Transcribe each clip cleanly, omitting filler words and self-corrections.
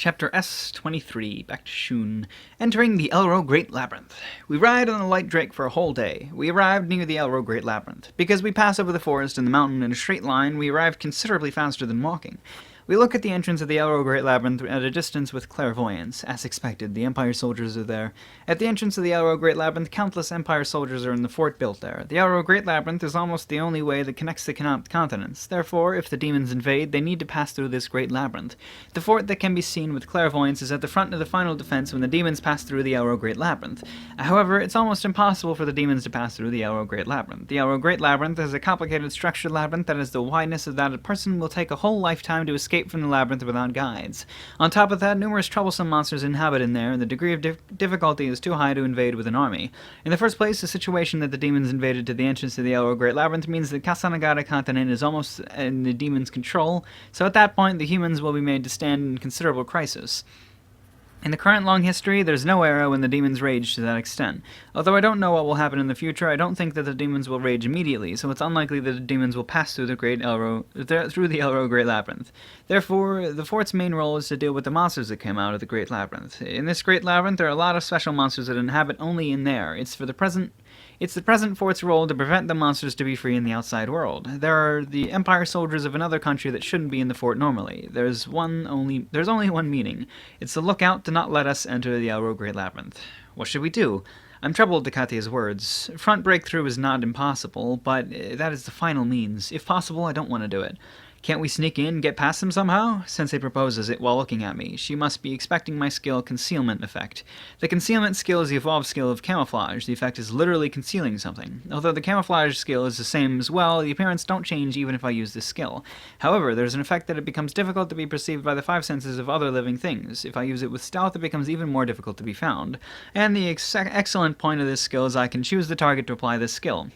Chapter S23, back to Shun. Entering the Elro Great Labyrinth. We ride on the light drake for a whole day. We arrived near the Elro Great Labyrinth. Because we pass over the forest and the mountain in a straight line, we arrived considerably faster than walking. We look at the entrance of the Elro Great Labyrinth at a distance with clairvoyance. As expected, the Empire soldiers are there. At the entrance of the Elro Great Labyrinth, countless Empire soldiers are in the fort built there. The Elro Great Labyrinth is almost the only way that connects the continents. Therefore, if the demons invade, they need to pass through this Great Labyrinth. The fort that can be seen with clairvoyance is at the front of the final defense when the demons pass through the Elro Great Labyrinth. However, it's almost impossible for the demons to pass through the Elro Great Labyrinth. The Elro Great Labyrinth is a complicated structured labyrinth that has the wideness of that a person will take a whole lifetime to escape from the labyrinth without guides. On top of that, numerous troublesome monsters inhabit in there, and the degree of difficulty is too high to invade with an army. In the first place, the situation that the demons invaded to the entrance to the Elro Great Labyrinth means that Kasanagara continent is almost in the demons' control, so at that point the humans will be made to stand in considerable crisis. In the current long history, there's no era when the demons rage to that extent. Although I don't know what will happen in the future, I don't think that the demons will rage immediately, so it's unlikely that the demons will pass through the Elro Great Labyrinth. Therefore, the fort's main role is to deal with the monsters that came out of the Great Labyrinth. In this Great Labyrinth, there are a lot of special monsters that inhabit only in there. It's the present fort's role to prevent the monsters to be free in the outside world. There are the Empire soldiers of another country that shouldn't be in the fort normally. There's only one meaning. It's to look out to not let us enter the Elro Great Labyrinth. What should we do? I'm troubled at Katya's words. Front breakthrough is not impossible, but that is the final means. If possible, I don't want to do it. Can't we sneak in, get past them somehow? Sensei proposes it while looking at me. She must be expecting my skill concealment effect. The concealment skill is the evolved skill of camouflage. The effect is literally concealing something. Although the camouflage skill is the same as well, the appearance don't change even if I use this skill. However, there's an effect that it becomes difficult to be perceived by the five senses of other living things. If I use it with stealth, it becomes even more difficult to be found. And the excellent point of this skill is I can choose the target to apply this skill.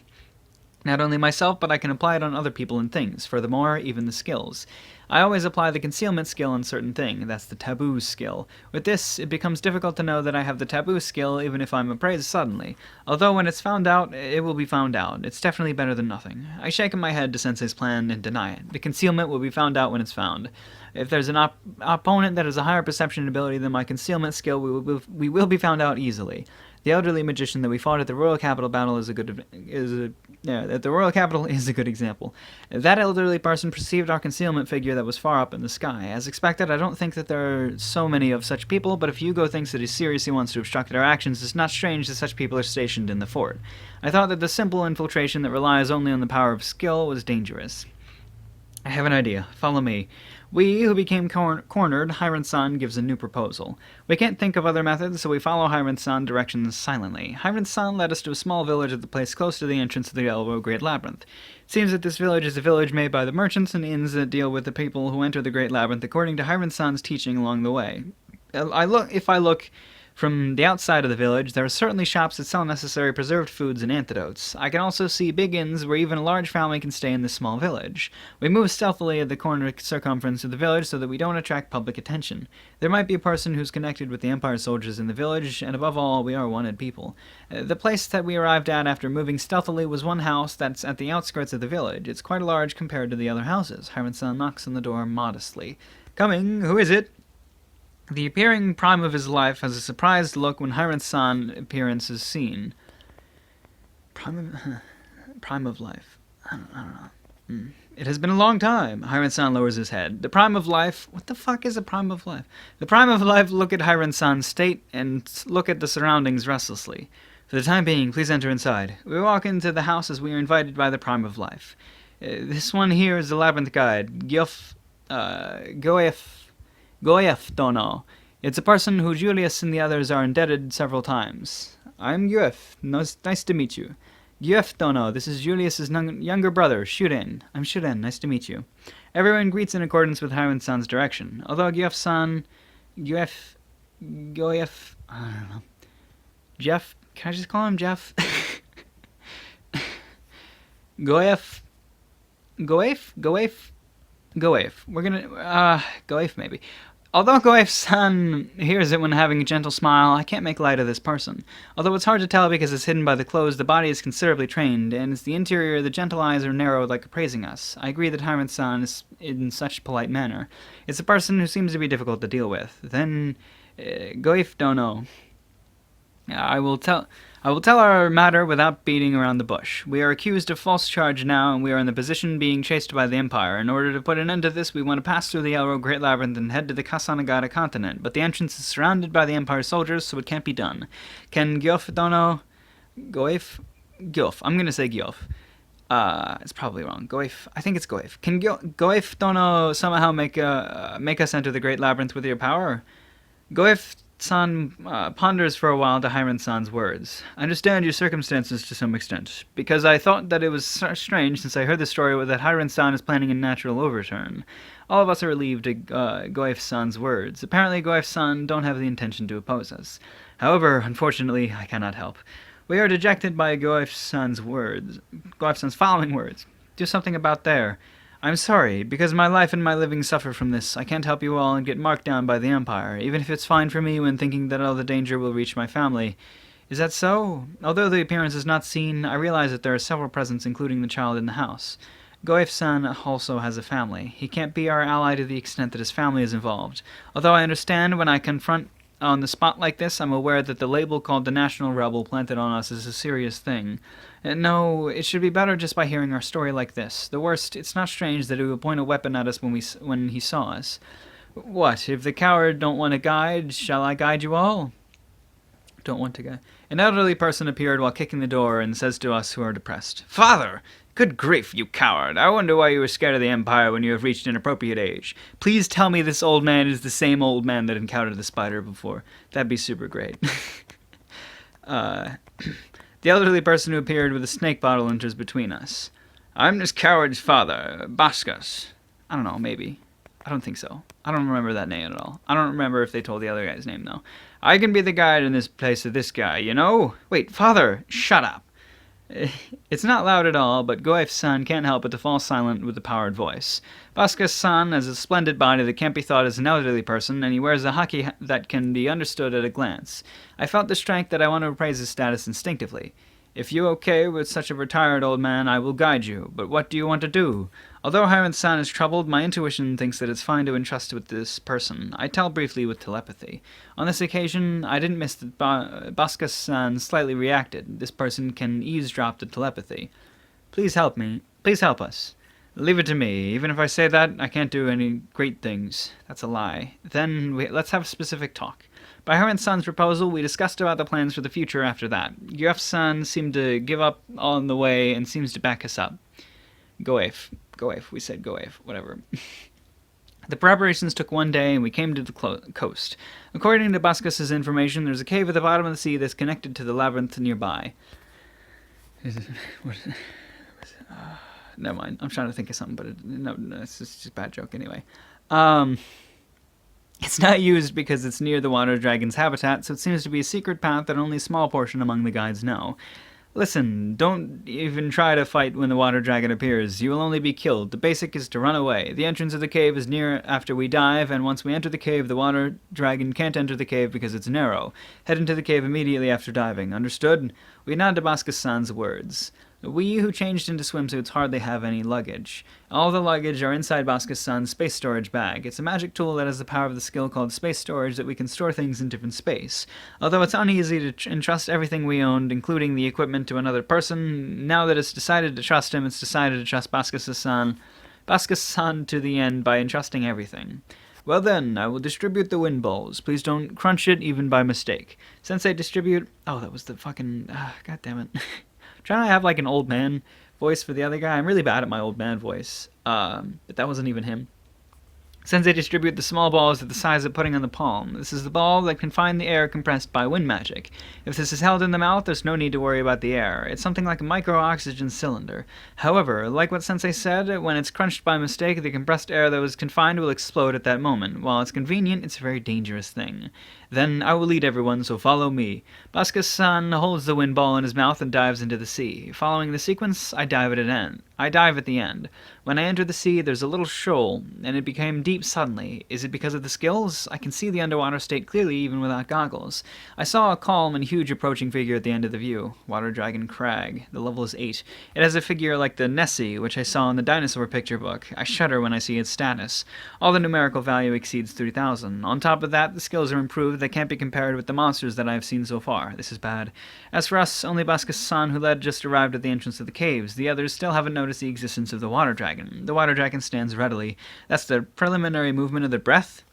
Not only myself, but I can apply it on other people and things. Furthermore, even the skills. I always apply the concealment skill on certain thing. That's the taboo skill. With this, it becomes difficult to know that I have the taboo skill even if I'm appraised suddenly. Although when it's found out, it will be found out. It's definitely better than nothing. I shake my head to Sensei's plan and deny it. The concealment will be found out when it's found. If there's an opponent that has a higher perception ability than my concealment skill, we will be found out easily. The elderly magician that we fought at the Royal Capital battle is a good example. That elderly person perceived our concealment figure that was far up in the sky. As expected, I don't think that there are so many of such people, but if Hugo thinks that he seriously wants to obstruct our actions, it's not strange that such people are stationed in the fort. I thought that the simple infiltration that relies only on the power of skill was dangerous. I have an idea. Follow me. We, who became cornered, Hiren-san gives a new proposal. We can't think of other methods, so we follow Hiren-san directions silently. Hiren-san led us to a small village at the place close to the entrance of the Elro Great Labyrinth. It seems that this village is a village made by the merchants and inns that deal with the people who enter the Great Labyrinth according to Hiren-san's teaching along the way. If I look from the outside of the village, there are certainly shops that sell necessary preserved foods and antidotes. I can also see big inns where even a large family can stay in this small village. We move stealthily at the corner circumference of the village so that we don't attract public attention. There might be a person who's connected with the Empire soldiers in the village, and above all, we are wanted people. The place that we arrived at after moving stealthily was one house that's at the outskirts of the village. It's quite large compared to the other houses. Hiren-san knocks on the door modestly. Coming, who is it? The appearing prime of his life has a surprised look when Hiren-san's appearance is seen. Prime of life. I don't know. It has been a long time. Hiren-san lowers his head. The prime of life. What the fuck is a prime of life? The prime of life look at Hiren-san's state and look at the surroundings restlessly. For the time being, please enter inside. We walk into the house as we are invited by the prime of life. This one here is the Labyrinth guide. Goef Dono. It's a person who Julius and the others are indebted several times. I'm Goef. Nice to meet you. Goef Dono, this is Julius's younger brother, Shuren. I'm Shuren, nice to meet you. Everyone greets in accordance with Hiren-san's direction. Although Goef, I don't know. Jeff, can I just call him Jeff? Goef. We're gonna, Goef maybe. Although Goef-san hears it when having a gentle smile, I can't make light of this person. Although it's hard to tell because it's hidden by the clothes, the body is considerably trained, and it's the interior, the gentle eyes are narrowed like appraising us. I agree that Hiram-san is in such polite manner. It's a person who seems to be difficult to deal with. Then, Goef don't know. I will tell our matter without beating around the bush. We are accused of false charge now, and we are in the position being chased by the Empire. In order to put an end to this, we want to pass through the Elro Great Labyrinth and head to the Kasanagata continent, but the entrance is surrounded by the Empire soldiers, so it can't be done. Can Gyof Dono... Gyof. I'm gonna say Gyof. It's probably wrong. Goef. I think it's Goef. Can Goef Dono somehow make us enter the Great Labyrinth with your power? Goef-san ponders for a while to Hiram-san's words. I understand your circumstances to some extent, because I thought that it was strange since I heard the story that Hiram-san is planning a natural overturn. All of us are relieved at Goef-san's words. Apparently Goef-san don't have the intention to oppose us. However, unfortunately, I cannot help. We are dejected by Goef-san's following words. Do something about there. I'm sorry, because my life and my living suffer from this. I can't help you all and get marked down by the Empire, even if it's fine for me when thinking that all the danger will reach my family. Is that so? Although the appearance is not seen, I realize that there are several presents, including the child in the house. Goef-san also has a family. He can't be our ally to the extent that his family is involved. Although I understand when I confront on the spot like this, I'm aware that the label called the National Rebel planted on us is a serious thing. No, it should be better just by hearing our story like this. The worst, it's not strange that he would point a weapon at us when he saw us. What, if the coward don't want to guide, shall I guide you all? Don't want to guide. An elderly person appeared while kicking the door and says to us who are depressed, Father! Good grief, you coward! I wonder why you were scared of the Empire when you have reached an appropriate age. Please tell me this old man is the same old man that encountered the spider before. That'd be super great. The elderly person who appeared with a snake bottle enters between us. I'm this coward's father, Baskas. I don't know, maybe. I don't think so. I don't remember that name at all. I don't remember if they told the other guy's name, though. I can be the guide in this place of this guy, you know? Wait, father, shut up. It's not loud at all, but Goef-san can't help but to fall silent with the powered voice. Baskas-san has a splendid body that can't be thought as an elderly person, and he wears a haki that can be understood at a glance. I felt the strength that I want to appraise his status instinctively. If you're okay with such a retired old man, I will guide you, but what do you want to do? Although Hiram-san is troubled, my intuition thinks that it's fine to entrust with this person. I tell briefly with telepathy. On this occasion, I didn't miss that Baskas-san slightly reacted. This person can eavesdrop the telepathy. Please help me. Please help us. Leave it to me. Even if I say that, I can't do any great things. That's a lie. Then, let's have a specific talk. By Hiram-san's proposal, we discussed about the plans for the future after that. Goef-san seemed to give up on the way and seems to back us up. Goef, we said Goef, whatever. The preparations took one day, and we came to the coast. According to Baskas' information, there's a cave at the bottom of the sea that's connected to the labyrinth nearby. Never mind. I'm trying to think of something, but no, it's just a bad joke anyway. It's not used because it's near the water dragon's habitat, so it seems to be a secret path that only a small portion among the guides know. Listen, don't even try to fight when the water dragon appears. You will only be killed. The basic is to run away. The entrance of the cave is near after we dive, and once we enter the cave, the water dragon can't enter the cave because it's narrow. Head into the cave immediately after diving. Understood? We nod to Baskas-san's words. We who changed into swimsuits hardly have any luggage. All the luggage are inside Baskas-san's space storage bag. It's a magic tool that has the power of the skill called space storage that we can store things in different space. Although it's uneasy to entrust everything we owned, including the equipment, to another person, now that it's decided to trust him, it's decided to trust Baskas-san to the end by entrusting everything. Well then, I will distribute the wind balls. Please don't crunch it even by mistake. Sensei distribute... Oh, that was the fucking... God damn it. Trying to have like an old man voice for the other guy. I'm really bad at my old man voice. But that wasn't even him. Sensei distribute the small balls at the size of putting on the palm. This is the ball that can find the air compressed by wind magic. If this is held in the mouth, there's no need to worry about the air. It's something like a micro-oxygen cylinder. However, like what Sensei said, when it's crunched by mistake, the compressed air that was confined will explode at that moment. While it's convenient, it's a very dangerous thing. Then I will lead everyone, so follow me. Baskas-san holds the wind ball in his mouth and dives into the sea. Following the sequence, I dive at the end. When I enter the sea, there's a little shoal, and it became deep deep suddenly. Is it because of the skills? I can see the underwater state clearly even without goggles. I saw a calm and huge approaching figure at the end of the view. Water Dragon Crag. The level is 8. It has a figure like the Nessie, which I saw in the dinosaur picture book. I shudder when I see its status. All the numerical value exceeds 3,000. On top of that, the skills are improved that can't be compared with the monsters that I have seen so far. This is bad. As for us, only Baskus-san, who led, just arrived at the entrance of the caves. The others still haven't noticed the existence of the Water Dragon. The Water Dragon stands readily. That's the preliminary movement of the breath.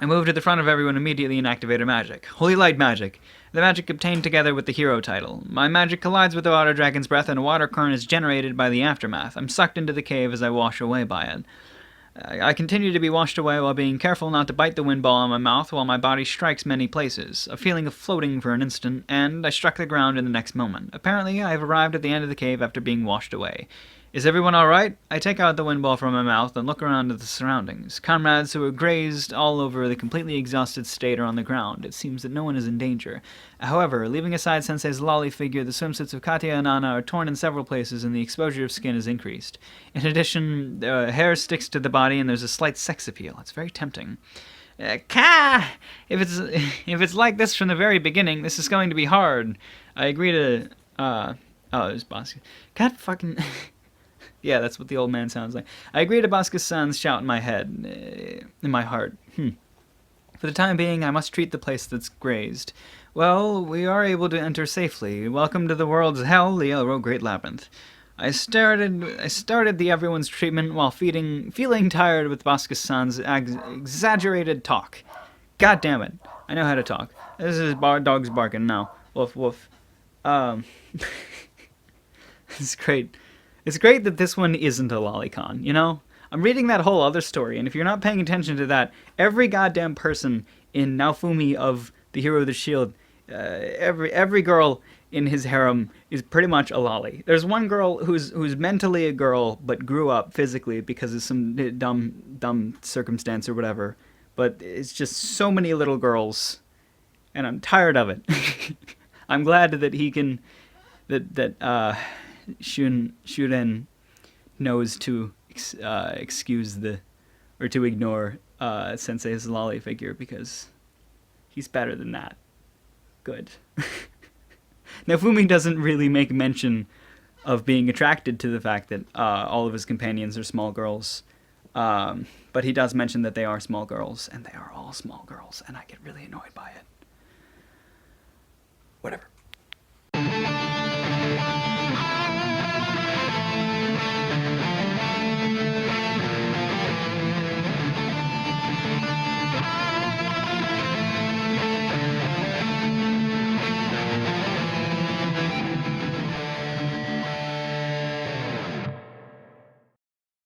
I moved to the front of everyone immediately and activated magic. Holy Light magic. The magic obtained together with the hero title. My magic collides with the Water Dragon's breath and a water current is generated by the aftermath. I'm sucked into the cave as I wash away by it. I continue to be washed away while being careful not to bite the wind ball in my mouth while my body strikes many places, a feeling of floating for an instant, and I struck the ground in the next moment. Apparently, I have arrived at the end of the cave after being washed away. Is everyone alright? I take out the wind ball from my mouth and look around at the surroundings. Comrades who are grazed all over the completely exhausted state are on the ground. It seems that no one is in danger. However, leaving aside Sensei's lolly figure, the swimsuits of Katya and Anna are torn in several places and the exposure of skin is increased. In addition, hair sticks to the body and there's a slight sex appeal. It's very tempting. If it's like this from the very beginning, this is going to be hard. I agree to, there's boss. God fucking... Yeah, that's what the old man sounds like. I agree to Baskus-san's shout in my head, in my heart. For the time being, I must treat the place that's grazed. Well, we are able to enter safely. Welcome to the world's hell, the Elro Great Labyrinth. I started the everyone's treatment while feeling tired with Baskus-san's exaggerated talk. God damn it. I know how to talk. This is dog's barking now. Woof, woof. It's great. It's great that this one isn't a lolicon, you know? I'm reading that whole other story, and if you're not paying attention to that, every goddamn person in Naofumi of the Hero of the Shield, every girl in his harem is pretty much a lolly. There's one girl who's mentally a girl, but grew up physically because of some dumb circumstance or whatever. But it's just so many little girls, and I'm tired of it. I'm glad that he can... Shuren knows to excuse to ignore Sensei's lolly figure because he's better than that. Good. Now, Fumi doesn't really make mention of being attracted to the fact that all of his companions are small girls, but he does mention that they are small girls, and they are all small girls, and I get really annoyed by it. Whatever.